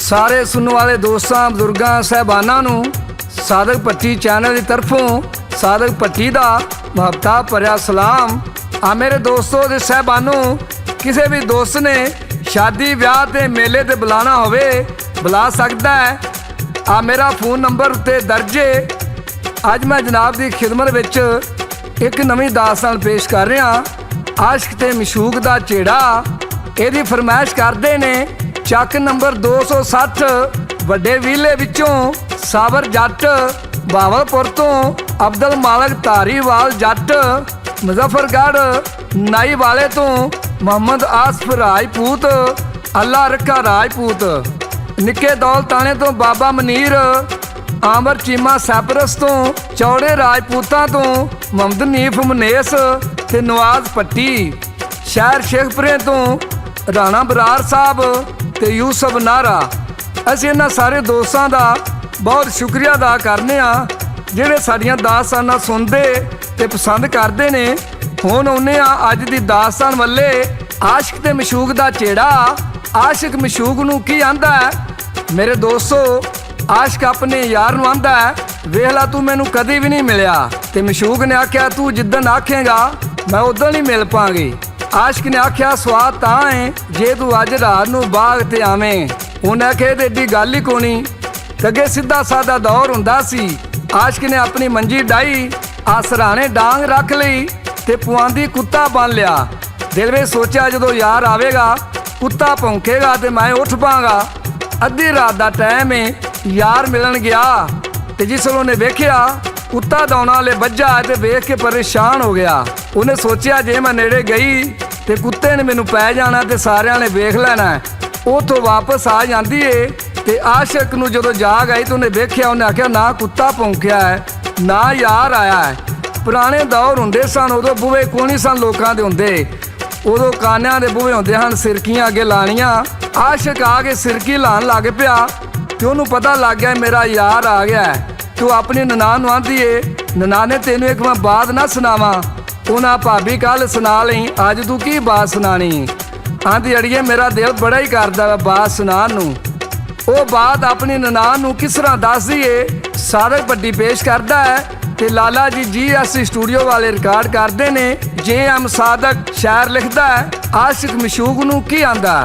सारे सुनने वाले दोस्तों बजुर्गों साहबाना नूं सादक भट्टी चैनल की तरफों सादक भट्टी का मुहब्बता भरिया सलाम। आ मेरे दोस्तों ते साहबानों, किसी भी दोस्त ने शादी ब्याह ते मेले ते बुलाना होवे बुला सकता है। आ मेरा फ़ोन नंबर उत्ते दर्ज है। अज मैं जनाब की खिदमत विच एक नवीं दास्तान पेश कर रहा। आशिक ते मशूक दा झेड़ा इहदी फरमाइश करते ने ਚੱਕ नंबर 260 ਵੱਡੇ ਵੀਲੇ ਵਿੱਚੋਂ ਸਾਬਰ ਜੱਟ ਬਾਵਲਪੁਰ ਤੋਂ ਅਬਦੁਲ ਮਾਲਕ ਧਾਰੀਵਾਲ ਜੱਟ ਮੁਜ਼ੱਫਰਗੜ੍ਹ ਨਾਈ ਵਾਲੇ ਤੋਂ ਮੁਹੰਮਦ ਆਸਫ ਰਾਜਪੂਤ ਅੱਲਾ ਰੱਖਾ ਰਾਜਪੂਤ ਨਿੱਕੇ ਦੌਲਤਾਣੇ ਤੋਂ ਬਾਬਾ ਮਨੀਰ ਆਮਰ ਚੀਮਾ ਸੈਪਰਸ ਤੋਂ ਚੌੜੇ ਰਾਜਪੂਤਾਂ ਤੋਂ ਮੁਹੰਮਦ ਨੀਫ ਮਨੇਸ ਤੇ ਨਵਾਜ਼ ਭੱਟੀ ਸ਼ਹਿਰ ਸ਼ੇਖਪੁਰੇ ਤੋਂ ਰਾਣਾ ਬਰਾਰ ਸਾਹਿਬ ਤੇ ਯੂਸਫ ਨਾਰਾ। ਅਸੀਂ ਇਹਨਾਂ ਸਾਰੇ ਦੋਸਤਾਂ ਦਾ ਬਹੁਤ ਸ਼ੁਕਰੀਆ ਅਦਾ ਕਰਨੇ ਆ ਜਿਹੜੇ ਸਾਡੀਆਂ ਦਾਸਤਾਨਾਂ ਸੁਣਦੇ ਤੇ ਪਸੰਦ ਕਰਦੇ ਨੇ। ਹੁਣ ਆਉਂਦੇ ਆ ਅੱਜ ਦੀ ਦਾਸਤਾਨ ਵੱਲੇ। ਆਸ਼ਿਕ ਤੇ ਮਸ਼ੂਕ ਦਾ ਝੇੜਾ। ਆਸ਼ਿਕ ਮਸ਼ੂਕ ਨੂੰ ਕੀ ਆਂਦਾ ਹੈ? ਮੇਰੇ ਦੋਸਤੋ, ਆਸ਼ਿਕ ਆਪਣੇ ਯਾਰ ਨੂੰ ਆਂਦਾ ਹੈ, ਵੇਖ ਲਾ ਤੂੰ ਮੈਨੂੰ ਕਦੇ ਵੀ ਨਹੀਂ ਮਿਲਿਆ। ਤੇ ਮਸ਼ੂਕ ਨੇ ਆਖਿਆ ਤੂੰ ਜਿੱਦਣ ਆਖੇਗਾ ਮੈਂ ਉਦੋਂ ਹੀ ਮਿਲ ਪਾਂਗੀ। आशिक ने आख्या स्वाद तां है जे तू अज रात नूं बाग ते आवें। उन्हें आखे ते एडी गल ही कोनी, अगे सीधा सादा दौर हुंदा सी। आशिक ने अपनी मंजी डाई आ सराणे डांग रख लई ते पुआंदी कुत्ता बन लिया। दिल में सोचा जदों यार आवेगा कुत्ता भौंकेगा ते मैं उठ पांगा। अद्धी रात दा टाइम है, यार मिलन गया ते जिस उन्हें वेखिया कुत्ता दौड़ा वाले बज्झा ते वेख के परेशान हो गया। उन्हें सोचा जे मैं नेड़े गई तो कुत्ते ने मैनू पै जाना ते सारिਆਂ ने वेख लेना। उतों वापस आ जाती है तो आशिक नूं जदों जाग आई तो उन्हें वेख्या, उन्हें आख्या ना कुत्ता भौंकिया है ना यार आया है। पुराने दौर हुंदे सन, उदों बूहे कोनी सन लोकां दे हुंदे। उदों कानियां दे बूहे हुंदे हन, सिरकियां अगे लाणियां। आशिक आके सिरकी लाण लग पिया ते उहनूं पता लग गया मेरा यार आ गया है। तू अपनी ननान नूं आंदी है, ननाने तेनू एक मैं बात ना सुनावा। उन्हें भाभी कल सुना लई, अज तू की बात सुनानी? आंदी अड़िए मेरा दिल बड़ा ही करदा वा बात सुनान नूं। वो बात अपनी ननान नूं किस तरह दस दईए सादक भट्टी पेश करता है ते लाला जी GS स्टूडियो वाले रिकॉर्ड करते ने। JM सादक शायर लिखता है आशिक मशूक नूं की आंदा।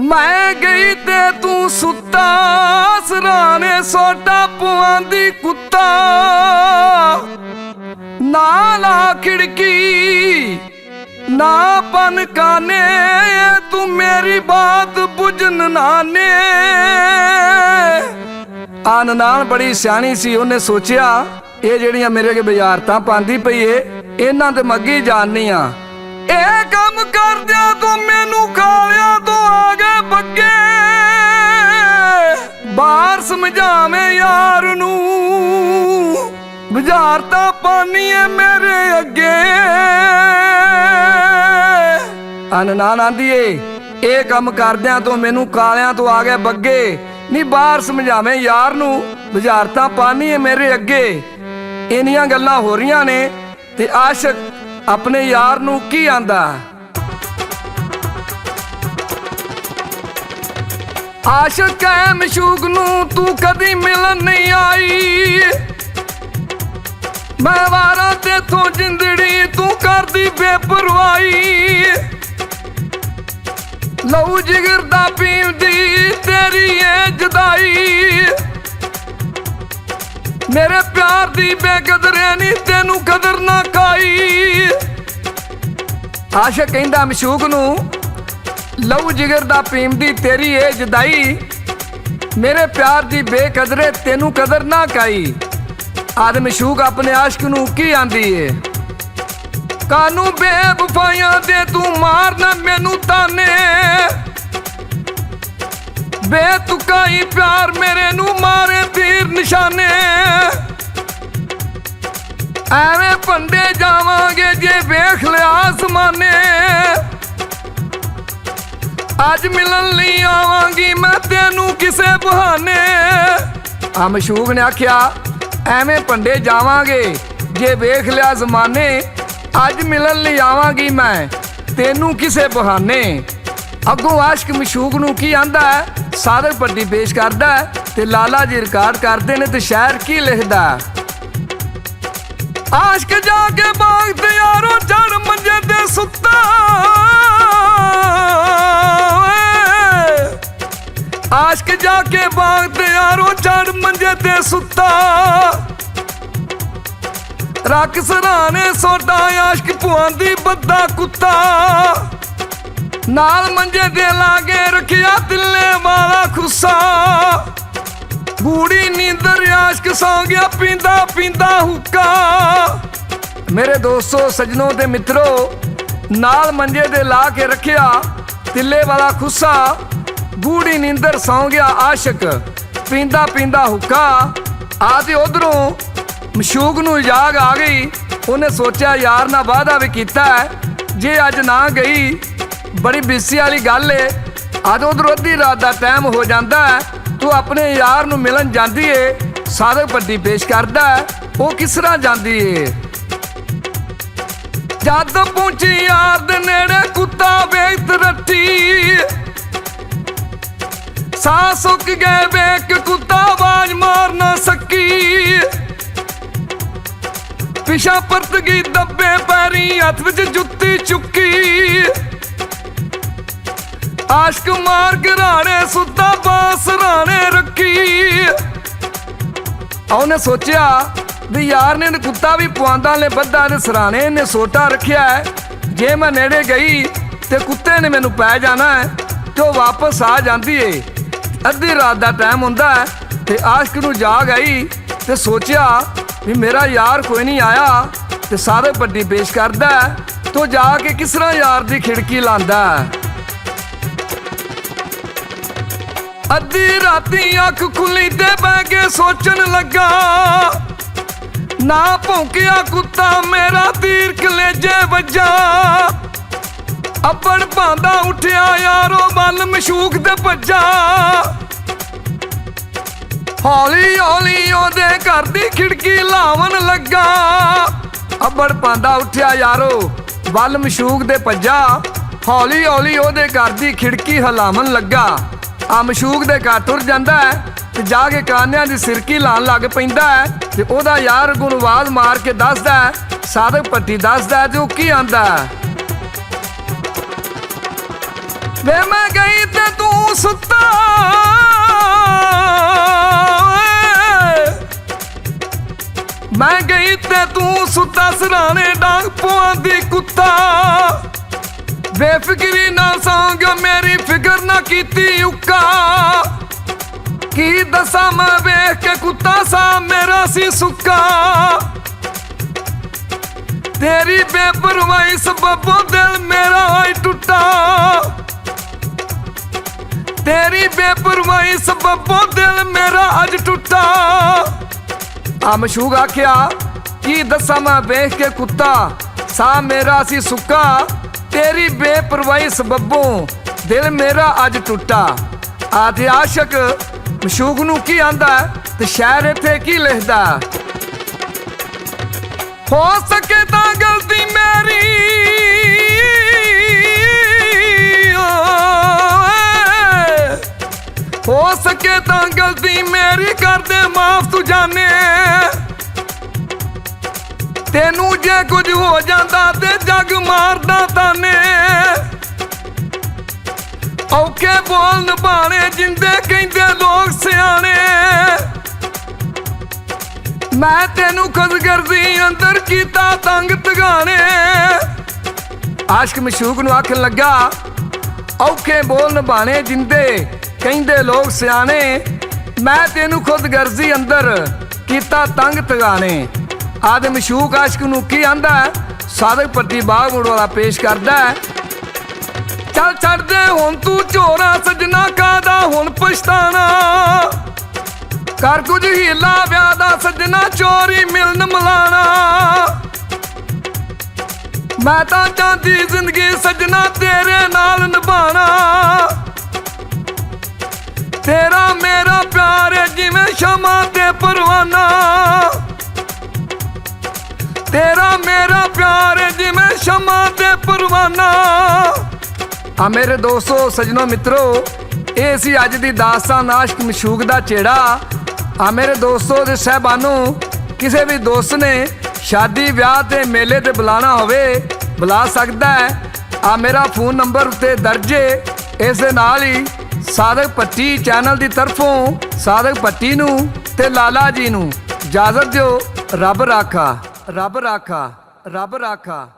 मैं गई ते तू सुता सराने सोटा पुआंदी कुत्ता ना ला खिड़की ना पन काने तू मेरी बात बुझन नाने। ननान बड़ी सियाणी सी, उन्हें सोचिया ये ਜਿਹੜੀਆਂ मेरे अगे बजारतां पांदी पई है इन्हां ते मग्गी जाननी आ। ਇਹ ਕੰਮ ਕਰਦਿਆਂ ਤੂੰ ਮੈਨੂੰ ਖਾਲਿਆ ਤੋਂ ਆ ਗਏ ਬੱਗੇ। ਬਾਹਰ ਸਮਝਾਵੇਂ ਯਾਰ ਨੂੰ ਬੁਝਾਰਤਾਂ ਪਾਣੀਏ ਮੇਰੇ ਅੱਗੇ। ਨਨਾਨ ਆਂਦੀ ਏ ਇਹ ਕੰਮ ਕਰਦਿਆਂ ਤੂੰ ਮੈਨੂੰ ਕਾਲਿਆਂ ਤੋਂ ਆ ਗਏ ਬੱਗੇ, ਨੀ ਬਾਹਰ ਸਮਝਾਵੇਂ ਯਾਰ ਨੂੰ ਬੁਝਾਰਤਾਂ ਪਾਣੀਏ ਮੇਰੇ ਅੱਗੇ। ਇੰਨੀਆਂ ਗੱਲਾਂ ਹੋ ਰਹੀਆਂ ਨੇ ਤੇ ਆਸ਼ਿਕ अपने यार नूं की आंदा। आशिक है मशूक नूं तू कदी मिलन नहीं आई। मैं वारा तेथों जिंदड़ी तू करदी बेपरवाही। लहू जिगर दा पींदी तेरी ए जुदाई। मेरे प्यार दी बेकदरे नी तेनू कदर ना काई। आशिक कहंदा मशूक नूं लहू जिगर दा पींदी तेरी ए जुदाई। मेरे प्यार दी बेकदरे तेनू कदर ना काई। आद मशूक अपने आशिक नूं की आंदी है, कानू बेवफाइयां दे तू मारना मैनू ताने। बेतुकाई प्यार मेरे नू मारे तीर निशाने। ਐਵੇਂ ਭੰਡੇ ਜਾਵਾਂਗੇ ਜੇ ਵੇਖ ਲਿਆ ਜ਼ਮਾਨੇ। ਅੱਜ ਮਿਲਣ ਲਈ ਆਵਾਂਗੀ ਮੈਂ ਤੈਨੂੰ ਕਿਸੇ ਬਹਾਨੇ। ਆ ਮਸ਼ੂਕ ਨੇ ਆਖਿਆ ਐਵੇਂ ਭੰਡੇ ਜਾਵਾਂਗੇ ਜੇ ਵੇਖ ਲਿਆ ਜ਼ਮਾਨੇ। ਅੱਜ ਮਿਲਣ ਲਈ ਆਵਾਂਗੀ ਮੈਂ तेनू किसे बहाने। अगों आशिक मशूक नू की आंदा है, सादक भट्टी पेश करदा है ते लाला जी रिकॉर्ड करते ने ते शायर की लिखदा है। आशिक जाके बाग ते यारो चढ़ मंजे ते सुत्ता, आशिक जाके बाग ते यारो चढ़ मंजे ते सुत्ता, रख सराने सोटा आशिक पुआंदी बद्दा कुत्ता, नाल मंजे दे लागे रखिया तिल्ले वाला खुस्सा, गूड़ी नींदर आशिक सौ गया पींदा पींदा हुक्का। मेरे दोस्तों सजनों ते मित्रों, नाल मंजे दे ला के रखिया तिल्ले वाला खुस्सा, गूड़ी नींदर सौ गया आशिक पींदा पींदा हुक्का। आदि उधरों मशूक नू जाग आ गई। उन्हें सोचा यार ना वादा भी किया है, जे अज ना गई बड़ी बिस्सी वाली गल है। अज उधर अद्धी रात का टाइम हो जाता है, तू अपने यार नू मिलन जाती है, सादक भट्टी पेश करता है वो किस तरह जाती है। जद पहुंची यार दे नेड़े कुत्ता वेख रट्टी, सा सुक गए वेख कुत्ता आवाज मार ना सकी, पिछा परत गई दब्बे पैरी हथ विच जुत्ती चुकी, आशिक मार घराने सुता बांस राने रखी। उन्हें सोचा भी यार ने कुत्ता भी पुआंदा ने बद्दा ने सराने ने सोटा रखिया है, जे मैं नेड़े गई ते कुत्ते ने मैनू पै जाना है तो वापस आ जाती है। अद्धी रात का टाइम होंदा है ते आशिक नू जाग आई ते सोचा भी मेरा यार कोई नहीं आया ते सादक भट्टी पेश करदा है, तो जाके किस तरह यार दी खिड़की लांदा है। अद्धी राती अख खुली ते बह के सोचन लगा, ना भौंकिया कुत्ता मेरा तीर कलेजे वज्जा, अपड़ भांदा उठिया यारो बल मशूक ते भज्जा, हौली हौली ओदे घर दी खिड़की लावन लगा, अबड़ पांदा उठिया यारो बल मशूक दे भज्जा, हौली हौली ओदे घर दी खिड़की हिलावन लगा। आ मशूक दे घर तुर जांदा है ते जाके कानियां दी सिरकी लान लग पैंदा है ते ओदा यार अगों आवाज मार के दसदा है, सादक भट्टी दसदा है ते ओ की आंदा है। वे मैं गई ते तू सुत्ता, मैं गई ते तू सुता सराने डांग पुआंदी कुत्ता, बेफिक्री ना सौ गया मेरी फिक्र ना कीती उक्का, की दसा मैं वेख के कुत्ता सा मेरा सी सुक्का, तेरी बेपरवाही सबबों दिल मेरा आई टुटा, तेरी बेपरवाही सबबों दिल मेरा अज टुटा। आ मशूक आख्या की दसा मैं वेख के कुत्ता सा मेरा सी सुक्का, तेरी बेपरवाही सबबों दिल मेरा अज टुटा। आदि आशिक मशूक नू की आंदा है ते शायर इत्थे की लिखदा, हो सके तां गलती मेरी, हो सके तां गलती मेरी कर दे माफ तू जाने, तेनू जे कुछ हो जाता ते जग मारदा ताने, औखे बोल नभाने जिंदे कहंदे लोग सियाने, मैं तेनू खुदगर्जी अंदर कीता तंग तगाने। आशिक मशूक नू आखन लगा, औखे बोल नभाने जिंदे कहंदे लोग सियाने, मैं तेनू खुदगर्जी अंदर कीता तंग तगाने। आदे मशूक आशिक नू की आंदा है, सादक भट्टी बाग मुड़ वाला पेश करदा है। चल छड़ दे हुण तू झोरा सजना कादा हुण पछताना, कर कुछ हीला ब्याह दा सजना चोरी मिलन मिलाना, मैं तां चाहती जिंदगी सजना तेरे नाल निभाना, तेरा मेरा प्यार है जिवें शमा ते परवाना, तेरा मेरा प्यार है जिवें शमा ते परवाना। ਜਹਾਨਾ। ਆ ਮੇਰੇ ਦੋਸਤੋ ਸਜਣੋ ਮਿੱਤਰੋ, ਇਹ ਸੀ ਅੱਜ ਦੀ ਦਾਸਤਾਨ ਆਸ਼ਕ ਮਸ਼ੂਕ ਦਾ ਝੇੜਾ। ਆ ਮੇਰੇ ਦੋਸਤੋ ਦੇ ਸਹਿਬਾਨੋ, ਕਿਸੇ ਵੀ ਦੋਸਤ ਨੇ ਸ਼ਾਦੀ ਵਿਆਹ ਤੇ ਮੇਲੇ ਤੇ ਬੁਲਾਣਾ ਹੋਵੇ ਬੁਲਾ ਸਕਦਾ ਹੈ। ਆ ਮੇਰਾ ਫੋਨ ਨੰਬਰ ਉੱਤੇ ਦਰਜ ਹੈ। ਇਸ ਦੇ ਨਾਲ ਹੀ ਸਾਦਕ ਭੱਟੀ ਚੈਨਲ ਦੀ ਤਰਫੋਂ ਸਾਦਕ ਭੱਟੀ ਨੂੰ ਤੇ ਲਾਲਾ ਜੀ ਨੂੰ ਇਜਾਜ਼ਤ ਦਿਓ। ਰੱਬ ਰਾਖਾ, ਰੱਬ ਰਾਖਾ, ਰੱਬ ਰਾਖਾ।